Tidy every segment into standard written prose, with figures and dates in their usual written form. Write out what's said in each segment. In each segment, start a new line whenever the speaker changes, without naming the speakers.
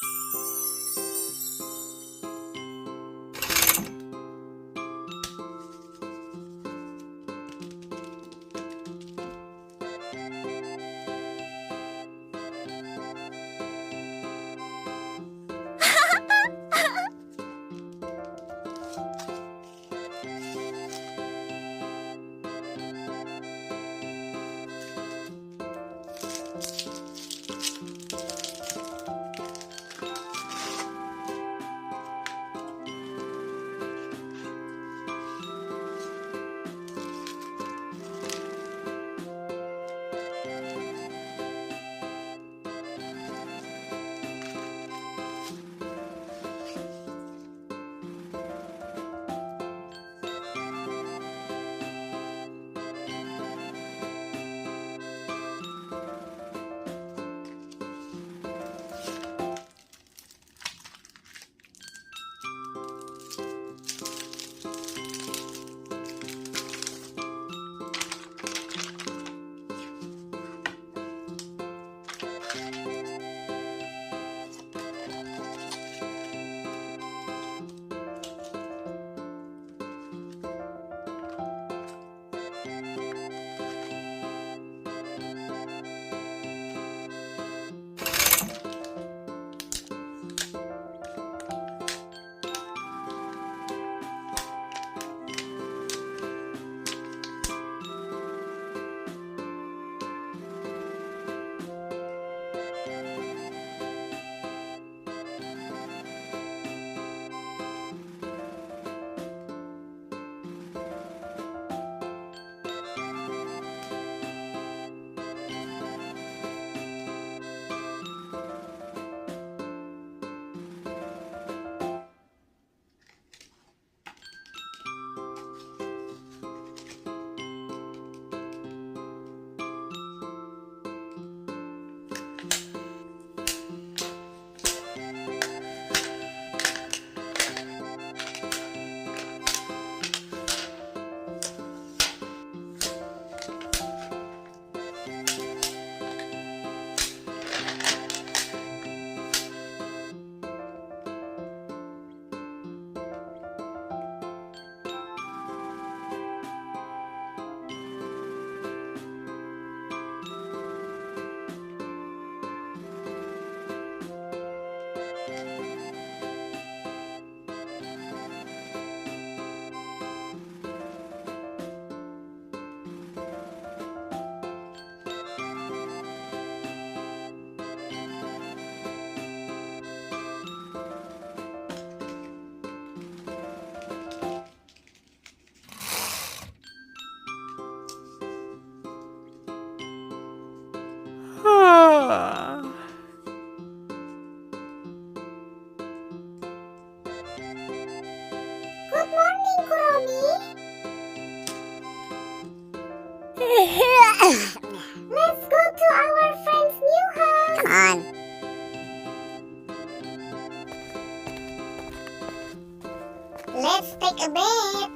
Good morning, Kuromi. Let's go to our friend's new house.
Come on.
Let's take a bath.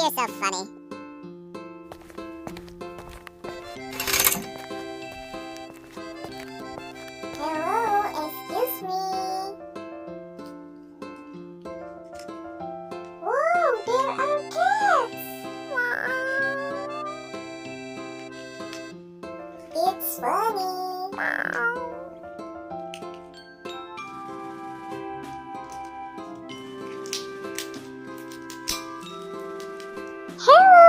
you're so funny. Hello, excuse me. Whoa, there are cats. It's funny. Hello,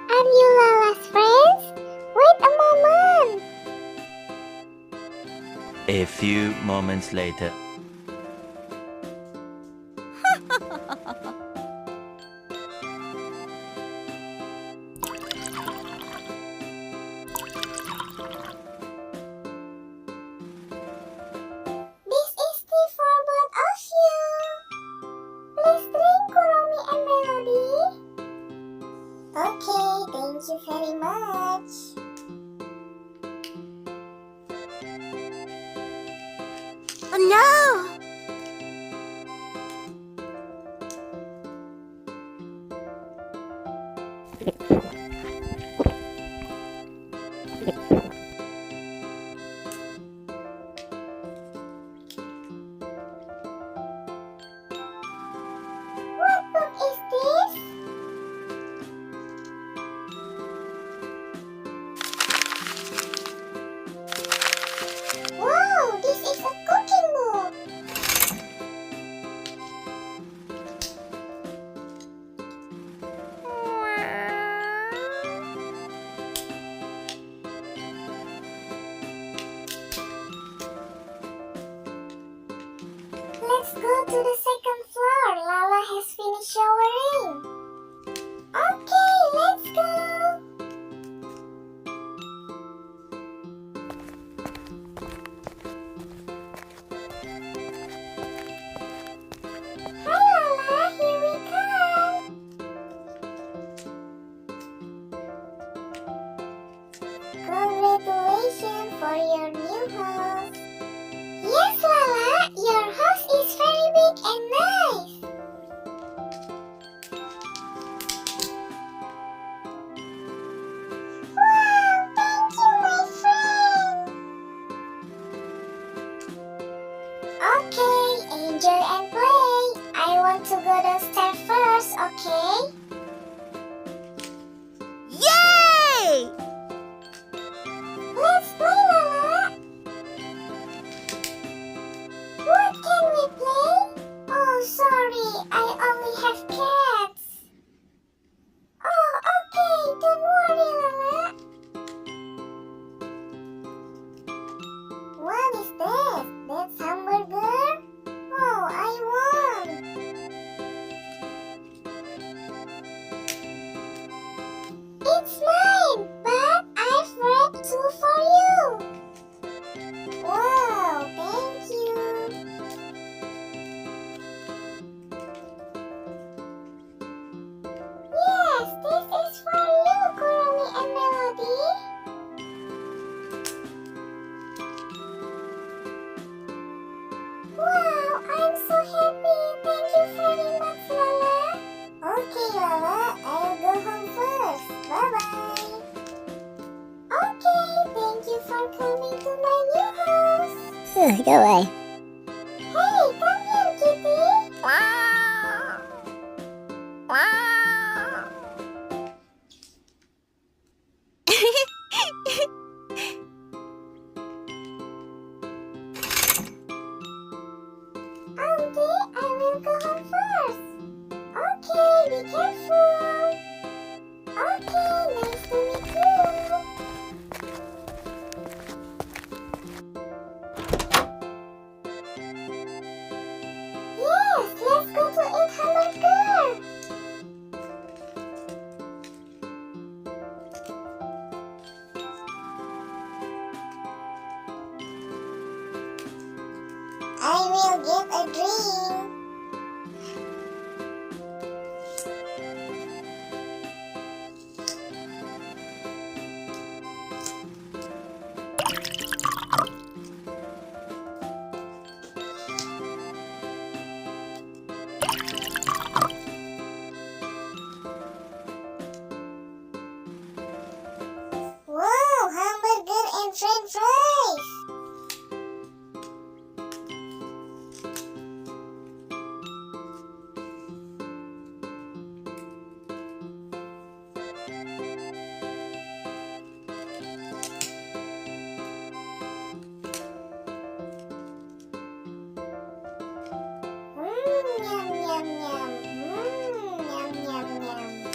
are you Lala's friends? Wait a moment.
A few moments later.
This is tea for both of you. Please drink Kuromi and Melody. Okay, thank you very much.
Oh no!
What book is this? Wow, this is a cooking book. Let's go to the second floor. Lala has finished showering. Okay, let's go. Hi Lala, here we come. Congratulations for your new house. Yes, Lala, your house is very big and nice. Wow, thank you, my friend. Okay, enjoy and play. I want to go downstairs first, okay?
Yay!
Let's play, Lala. What can we play? Oh, sorry, I only have cats. Oh, okay, don't worry, Lala. What is that? That's hamburger? Oh, I want. It's mine, but I've wrapped two for you. Wow, thank you. Yes, this is for you, Kuromi and Melody. Wow, I'm so happy. Thank you very much, Lala. Okay, Lala, I'll go home first. Bye-bye. Okay, thank you for coming to my new house.
Go away.
Hey, come here, kitty. Auntie, I will go home first. Okay, be careful. Okay, nice to meet you. Yes, let's go to eat hamburger. I will get a drink. yum, yum, yum. Yum, yum, yum.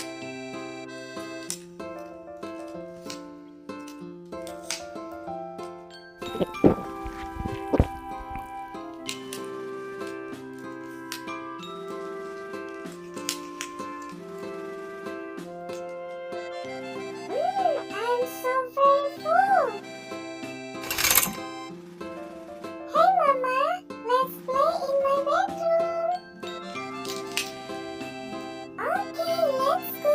I'm so very full. Hey, Mama, let's play in my bedroom. Okay, let's go.